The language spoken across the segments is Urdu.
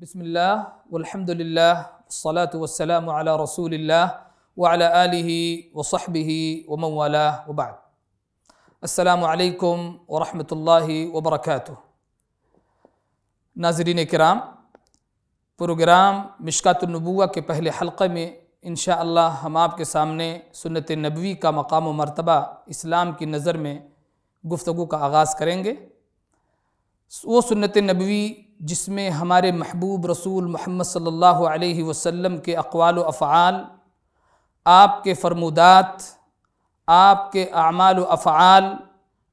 بسم اللہ والحمد للہ والصلاة والسلام علی رسول اللہ وعلی آلہ وصحبہ ومن والاه وبعد۔ السلام علیکم ورحمۃ اللہ وبرکاتہ۔ ناظرین کرام، پروگرام مشکوٰۃ النبوہ کے پہلے حلقے میں انشاءاللہ ہم آپ کے سامنے سنت نبوی کا مقام و مرتبہ اسلام کی نظر میں گفتگو کا آغاز کریں گے۔ وہ سنت نبوی جس میں ہمارے محبوب رسول محمد صلی اللہ علیہ وسلم کے اقوال و افعال، آپ کے فرمودات، آپ کے اعمال و افعال،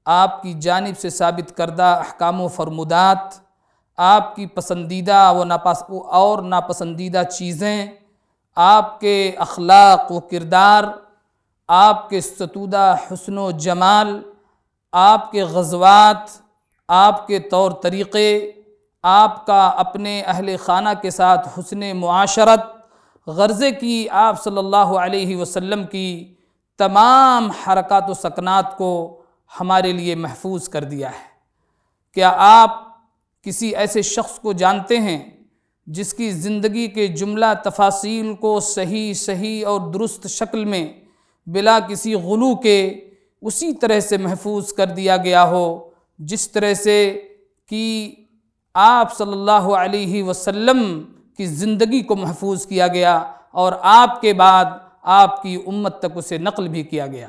آپ کی جانب سے ثابت کردہ احکام و فرمودات، آپ کی پسندیدہ اور ناپسندیدہ چیزیں، آپ کے اخلاق و کردار، آپ کے ستودہ حسن و جمال، آپ کے غزوات، آپ کے طور طریقے، آپ کا اپنے اہل خانہ کے ساتھ حسن معاشرت، غرضے کی آپ صلی اللہ علیہ وسلم کی تمام حرکات و سکنات کو ہمارے لیے محفوظ کر دیا ہے۔ کیا آپ کسی ایسے شخص کو جانتے ہیں جس کی زندگی کے جملہ تفاصیل کو صحیح اور درست شکل میں بلا کسی غلو کے اسی طرح سے محفوظ کر دیا گیا ہو جس طرح سے کہ آپ صلی اللہ علیہ وسلم کی زندگی کو محفوظ کیا گیا اور آپ کے بعد آپ کی امت تک اسے نقل بھی کیا گیا؟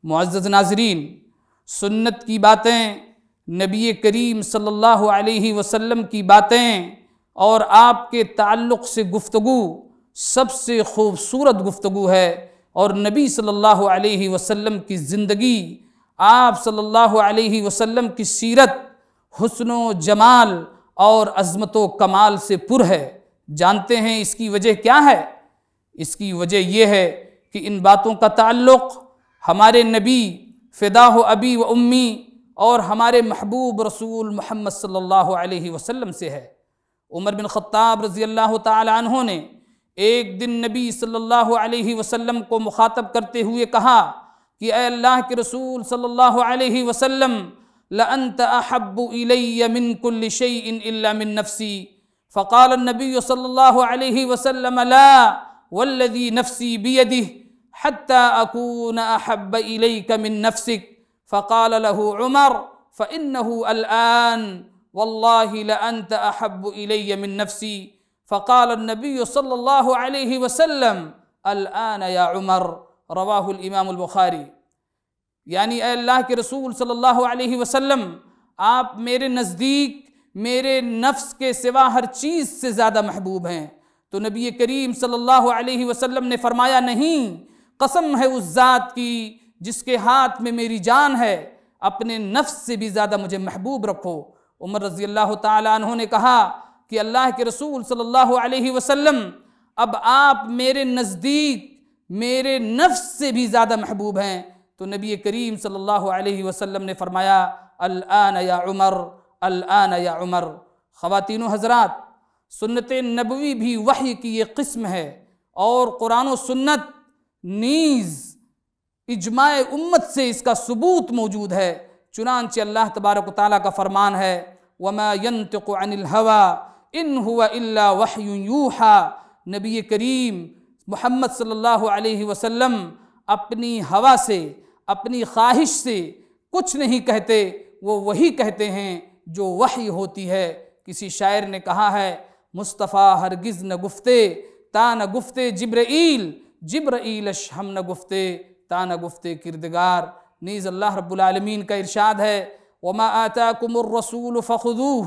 معزز ناظرین، سنت کی باتیں، نبی کریم صلی اللہ علیہ وسلم کی باتیں اور آپ کے تعلق سے گفتگو سب سے خوبصورت گفتگو ہے، اور نبی صلی اللہ علیہ وسلم کی زندگی، آپ صلی اللہ علیہ وسلم کی سیرت حسن و جمال اور عظمت و کمال سے پر ہے۔ جانتے ہیں اس کی وجہ کیا ہے؟ اس کی وجہ یہ ہے کہ ان باتوں کا تعلق ہمارے نبی فداہ ابی و امی اور ہمارے محبوب رسول محمد صلی اللہ علیہ وسلم سے ہے۔ عمر بن خطاب رضی اللہ تعالی عنہ نے ایک دن نبی صلی اللہ علیہ وسلم کو مخاطب کرتے ہوئے کہا کہ اے اللہ کے رسول صلی اللہ علیہ وسلم، لأنت احب الی من كل شيء الا من نفسی، فقال النبي صلی اللہ علیہ وسلم لا والذی نفسی بیدہ حتى اکون احب الیک من نفسک، فقال له عمر فإنه الآن واللہ لأنت احب الی من نفسی، فقال النبي صلی اللہ علیہ وسلم الآن یا عمر، رواہ الامام البخاری۔ یعنی اے اللہ کے رسول صلی اللہ علیہ وسلم، آپ میرے نزدیک میرے نفس کے سوا ہر چیز سے زیادہ محبوب ہیں۔ تو نبی کریم صلی اللہ علیہ وسلم نے فرمایا، نہیں، قسم ہے اس ذات کی جس کے ہاتھ میں میری جان ہے، اپنے نفس سے بھی زیادہ مجھے محبوب رکھو۔ عمر رضی اللہ تعالی عنہ نے کہا کہ اللہ کے رسول صلی اللہ علیہ وسلم، اب آپ میرے نزدیک میرے نفس سے بھی زیادہ محبوب ہیں۔ تو نبی کریم صلی اللہ علیہ وسلم نے فرمایا الآن یا عمر، الآن یا عمر۔ خواتین و حضرات، سنت نبوی بھی وحی کی یہ قسم ہے، اور قرآن و سنت نیز اجماع امت سے اس کا ثبوت موجود ہے۔ چنانچہ اللہ تبارک و تعالیٰ کا فرمان ہے وَمَا يَنْتِقُ عَنِ الْهَوَىٰ إِنْ هُوَ إِلَّا وَحْيٌ يُوحَىٰ۔ نبی کریم محمد صلی اللہ علیہ وسلم اپنی ہوا سے، اپنی خواہش سے کچھ نہیں کہتے، وہ وہی کہتے ہیں جو وحی ہوتی ہے۔ کسی شاعر نے کہا ہے مصطفیٰ ہرگز نہ گفتے تا نہ گفتے جبرائیل، جبرائیلش ہم نہ گفتے تا نہ گفتے کردگار۔ نیز اللہ رب العالمین کا ارشاد ہے وَمَا آتَاكُمُ الرَّسُولُ فَخُذُوهُ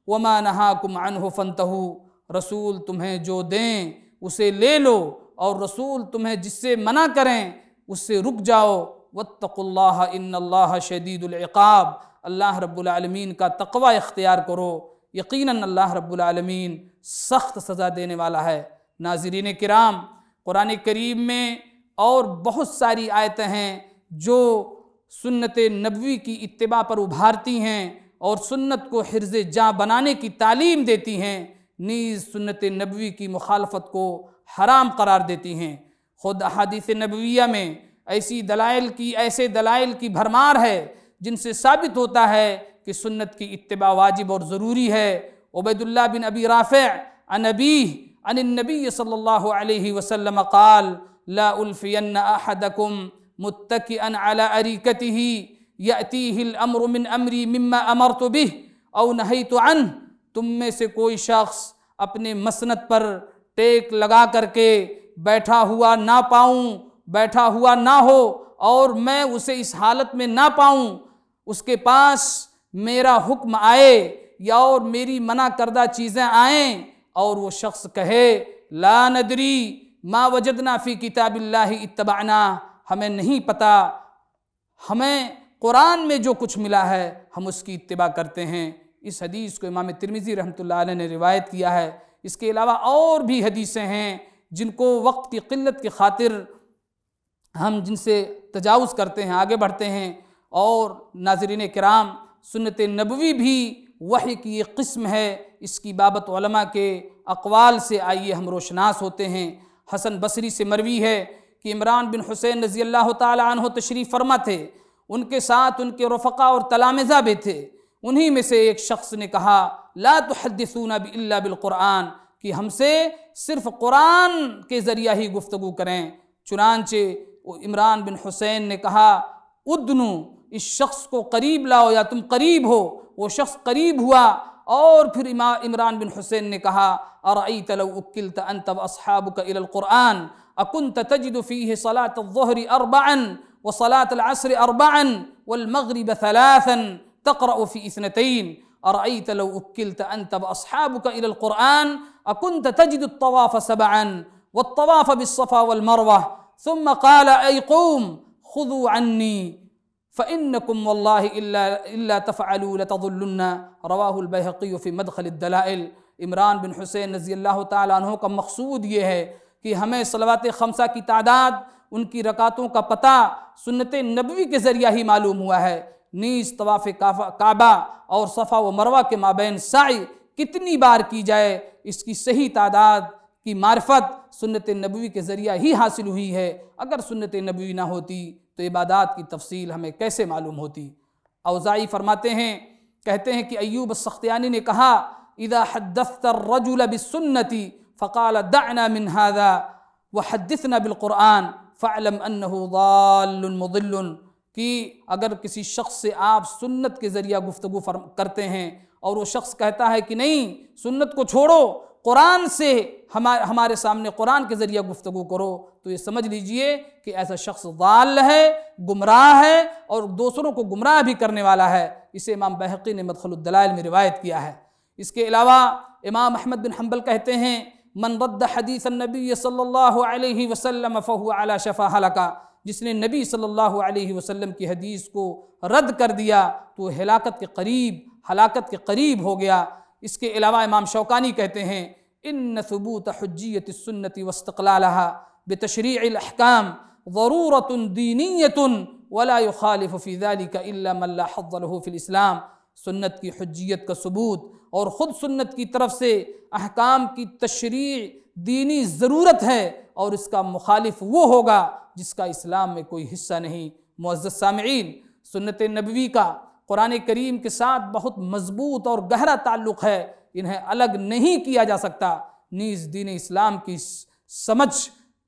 وَمَا نَهَاكُمْ عَنْهُ فَانْتَهُوا۔ رسول تمہیں جو دیں اسے لے لو، اور رسول تمہیں جس سے منع کریں اس سے رک جاؤ۔ وَاتَّقُوا اللَّهَ إِنَّ اللَّهَ شَدِيدُ الْعِقَابِ۔ اللہ رب العالمین کا تقوی اختیار کرو، یقیناً اللہ رب العالمین سخت سزا دینے والا ہے۔ ناظرین کرام، قرآن کریم میں اور بہت ساری آیتیں ہیں جو سنت نبوی کی اتباع پر ابھارتی ہیں اور سنت کو حرز جاں بنانے کی تعلیم دیتی ہیں، نیز سنت نبوی کی مخالفت کو حرام قرار دیتی ہیں۔ خود احادیث نبویہ میں ایسے دلائل کی بھرمار ہے جن سے ثابت ہوتا ہے کہ سنت کی اتباع واجب اور ضروری ہے۔ عبید اللہ بن ابی رافع عن أبيه عن النبي صلى الله عليه وسلم قال لا ألفين أحدكم متكئا على أريكته يأتيه الأمر من أمري مما أمرت به أو نهيت عنه. تم میں سے کوئی شخص اپنے مسند پر ٹیک لگا کر کے بیٹھا ہوا نہ پاؤں، بیٹھا ہوا نہ ہو اور میں اسے اس حالت میں نہ پاؤں، اس کے پاس میرا حکم آئے یا اور میری منع کردہ چیزیں آئیں اور وہ شخص کہے لا ندری ما وجدنا فی کتاب اللہ اتبعنا، ہمیں نہیں پتہ، ہمیں قرآن میں جو کچھ ملا ہے ہم اس کی اتباع کرتے ہیں. اس حدیث کو امام ترمذی رحمۃ اللہ علیہ نے روایت کیا ہے. اس کے علاوہ اور بھی حدیثیں ہیں جن کو وقت کی قلت کی خاطر ہم جن سے تجاوز کرتے ہیں، آگے بڑھتے ہیں. اور ناظرین کرام، سنت نبوی بھی وحی کی ایک قسم ہے. اس کی بابت علماء کے اقوال سے آئیے ہم روشناس ہوتے ہیں. حسن بصری سے مروی ہے کہ عمران بن حسین رضی اللہ تعالی عنہ تشریف فرما تھے، ان کے ساتھ ان کے رفقا اور تلامذہ بھی تھے. انہی میں سے ایک شخص نے کہا لا تحدثون الا بالقرآن، کہ ہم سے صرف قرآن کے ذریعہ ہی گفتگو کریں. چنانچہ عمران بن حسین نے کہا ادنو، اس شخص کو قریب لاؤ یا تم قریب ہو. وہ شخص قریب ہوا اور پھر عمران بن حسین نے کہا ارأیت لو اکلت انت واصحابک الى القرآن اکنت تجد فیہ صلاة الظہر اربعا وصلاة العصر اربعا والمغرب ثلاثا تقرأ في اثنتين أرأيت لو أكلت أنت وأصحابك إلى القرآن أكنت تجد الطواف سبعا والطواف بالصفا والمروة ثم قال أي قوم خذوا عني فإنكم والله إلا تفعلوا لتضلن. رواہ البیہقی فی مدخل الدلائل. عمران بن حسین رضی اللہ تعالیٰ عنہ کا مقصود یہ ہے کہ ہمیں صلوات خمسہ کی تعداد، ان کی رکعتوں کا پتہ سنت نبوی کے ذریعہ ہی معلوم ہوا ہے. نیز طواف کعبہ اور صفا و مروہ کے مابین سعی کتنی بار کی جائے، اس کی صحیح تعداد کی معرفت سنت نبوی کے ذریعہ ہی حاصل ہوئی ہے. اگر سنت نبوی نہ ہوتی تو عبادات کی تفصیل ہمیں کیسے معلوم ہوتی. اوزاعی فرماتے ہیں، کہتے ہیں کہ ایوب السختیانی نے کہا اذا حدثت الرجل بالسنة فقال دعنا من هذا وحدثنا بالقرآن فاعلم انه ضال مضل، کہ اگر کسی شخص سے آپ سنت کے ذریعہ گفتگو کرتے ہیں اور وہ شخص کہتا ہے کہ نہیں سنت کو چھوڑو، قرآن سے ہمارے سامنے قرآن کے ذریعہ گفتگو کرو، تو یہ سمجھ لیجئے کہ ایسا شخص ضال ہے، گمراہ ہے اور دوسروں کو گمراہ بھی کرنے والا ہے. اسے امام بیہقی نے مدخل الدلائل میں روایت کیا ہے. اس کے علاوہ امام احمد بن حنبل کہتے ہیں من رد حدیث النبی صلی اللہ علیہ وسلم فہو علی شفا ہلکہ، جس نے نبی صلی اللہ علیہ وسلم کی حدیث کو رد کر دیا تو وہ ہلاکت کے قریب ہو گیا. اس کے علاوہ امام شوکانی کہتے ہیں ان ثبوت حجیت السنة واستقلالها بتشریع الاحکام ضرورۃ دینیۃ ولا يخالف في ذلك الا من لا حظ له في الاسلام. سنت کی حجیت کا ثبوت اور خود سنت کی طرف سے احکام کی تشریع دینی ضرورت ہے، اور اس کا مخالف وہ ہوگا جس کا اسلام میں کوئی حصہ نہیں. معزز سامعین، سنت نبوی کا قرآن کریم کے ساتھ بہت مضبوط اور گہرا تعلق ہے، انہیں الگ نہیں کیا جا سکتا. نیز دین اسلام کی سمجھ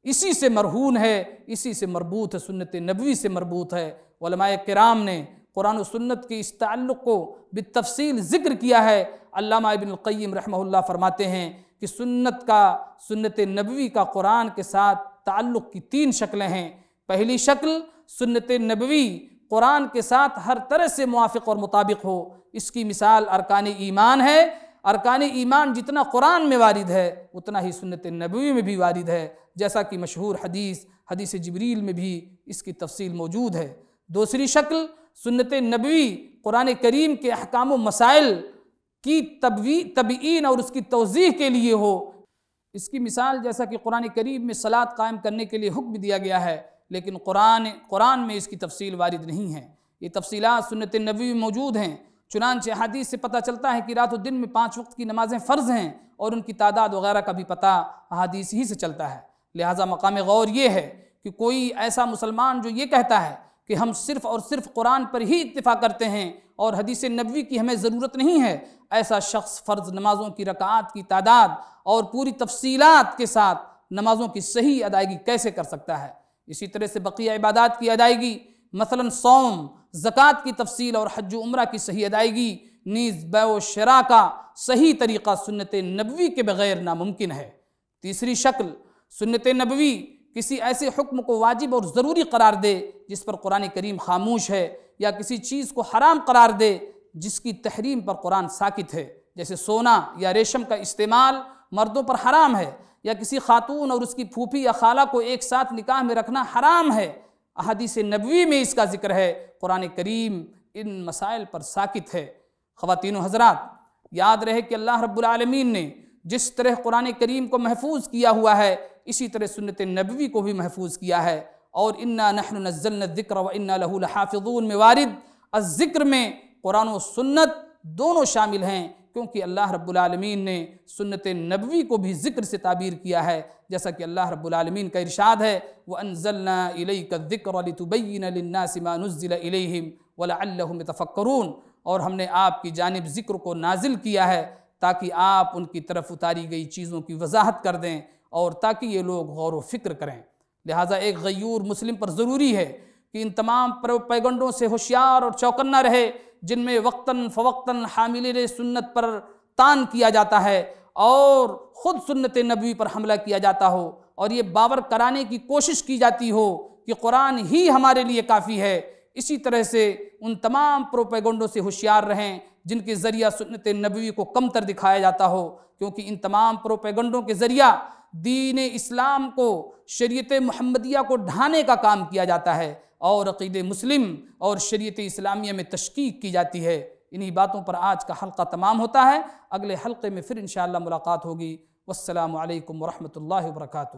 اسی سے مرہون ہے، اسی سے مربوط ہے، سنت نبوی سے مربوط ہے. علماء کرام نے قرآن و سنت کے اس تعلق کو بالتفصیل ذکر کیا ہے. علامہ ابن القیم رحمہ اللہ فرماتے ہیں کہ سنت نبوی کا قرآن کے ساتھ تعلق کی 3 شکلیں ہیں. پہلی شکل سنت نبوی قرآن کے ساتھ ہر طرح سے موافق اور مطابق ہو. اس کی مثال ارکان ایمان ہے. ارکان ایمان جتنا قرآن میں وارد ہے اتنا ہی سنت نبوی میں بھی وارد ہے، جیسا کہ مشہور حدیث جبریل میں بھی اس کی تفصیل موجود ہے. دوسری شکل سنت نبوی قرآن کریم کے احکام و مسائل کی تبیین اور اس کی توضیح کے لیے ہو. اس کی مثال جیسا کہ قرآن کریم میں صلاۃ قائم کرنے کے لیے حکم دیا گیا ہے، لیکن قرآن میں اس کی تفصیل وارد نہیں ہے. یہ تفصیلات سنت نبوی میں موجود ہیں. چنانچہ حدیث سے پتہ چلتا ہے کہ رات و دن میں 5 وقت کی نمازیں فرض ہیں، اور ان کی تعداد وغیرہ کا بھی پتہ احادیث ہی سے چلتا ہے. لہٰذا مقام غور یہ ہے کہ کوئی ایسا مسلمان جو یہ کہتا ہے کہ ہم صرف اور صرف قرآن پر ہی اکتفا کرتے ہیں اور حدیث نبوی کی ہمیں ضرورت نہیں ہے، ایسا شخص فرض نمازوں کی رکعات کی تعداد اور پوری تفصیلات کے ساتھ نمازوں کی صحیح ادائیگی کیسے کر سکتا ہے؟ اسی طرح سے بقیہ عبادات کی ادائیگی، مثلا صوم، زکوٰۃ کی تفصیل اور حج و عمرہ کی صحیح ادائیگی، نیز بیع و شراء کا صحیح طریقہ سنت نبوی کے بغیر ناممکن ہے۔ تیسری شکل، سنت نبوی کسی ایسے حکم کو واجب اور ضروری قرار دے جس پر قرآن کریم خاموش ہے، یا کسی چیز کو حرام قرار دے جس کی تحریم پر قرآن ساکت ہے، جیسے سونا یا ریشم کا استعمال مردوں پر حرام ہے، یا کسی خاتون اور اس کی پھوپھی یا خالہ کو ایک ساتھ نکاح میں رکھنا حرام ہے۔ احادیث نبوی میں اس کا ذکر ہے، قرآن کریم ان مسائل پر ساکت ہے۔ خواتین و حضرات، یاد رہے کہ اللہ رب العالمین نے جس طرح قرآن کریم کو محفوظ کیا ہوا ہے، اسی طرح سنت نبوی کو بھی محفوظ کیا ہے، اور انا نحن نزلنا الذکر وانا لہ لحافظون میں وارد الذکر میں قرآن و سنت دونوں شامل ہیں، کیونکہ اللہ رب العالمین نے سنت نبوی کو بھی ذکر سے تعبیر کیا ہے، جیسا کہ اللہ رب العالمین کا ارشاد ہے وَأَنزَلْنَا إِلَيْكَ الذِّكْرَ لِتُبَيِّنَ لِلنَّاسِ مَا نُزِّلَ إِلَيْهِمْ وَلَعَلَّهُمْ يَتَفَكَّرُونَ، اور ہم نے آپ کی جانب ذکر کو نازل کیا ہے تاکہ آپ ان کی طرف اتاری گئی چیزوں کی وضاحت کر دیں اور تاکہ یہ لوگ غور و فکر کریں۔ لہٰذا ایک غیور مسلم پر ضروری ہے کہ ان تمام پیغنڈوں سے ہوشیار اور چوکنا رہے جن میں وقتاً فوقتاً حاملین سنت پر طعن کیا جاتا ہے اور خود سنت نبوی پر حملہ کیا جاتا ہو، اور یہ باور کرانے کی کوشش کی جاتی ہو کہ قرآن ہی ہمارے لیے کافی ہے۔ اسی طرح سے ان تمام پروپیگنڈوں سے ہوشیار رہیں جن کے ذریعہ سنت نبوی کو کمتر دکھایا جاتا ہو، کیونکہ ان تمام پروپیگنڈوں کے ذریعہ دین اسلام کو، شریعت محمدیہ کو ڈھانے کا کام کیا جاتا ہے اور عقید مسلم اور شریعت اسلامیہ میں تشکیک کی جاتی ہے۔ انہی باتوں پر آج کا حلقہ تمام ہوتا ہے، اگلے حلقے میں پھر انشاءاللہ ملاقات ہوگی۔ والسلام علیکم ورحمۃ اللہ وبرکاتہ۔